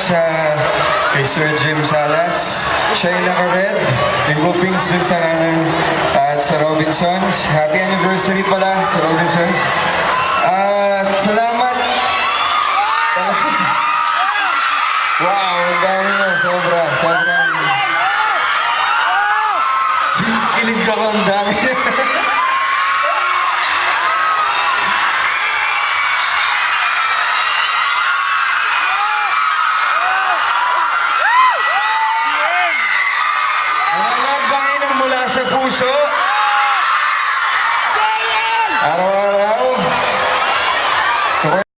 sa kay Sir Jim Salas. Siya yung naka-red. Yung Gopings dun sa kanan. At sa Robinsons. Happy anniversary pala sa Robinsons. At salamat. Wow, ang dami na. Sobra. Kilig ka ko, ang dami. Mula sa puso. Araw-araw.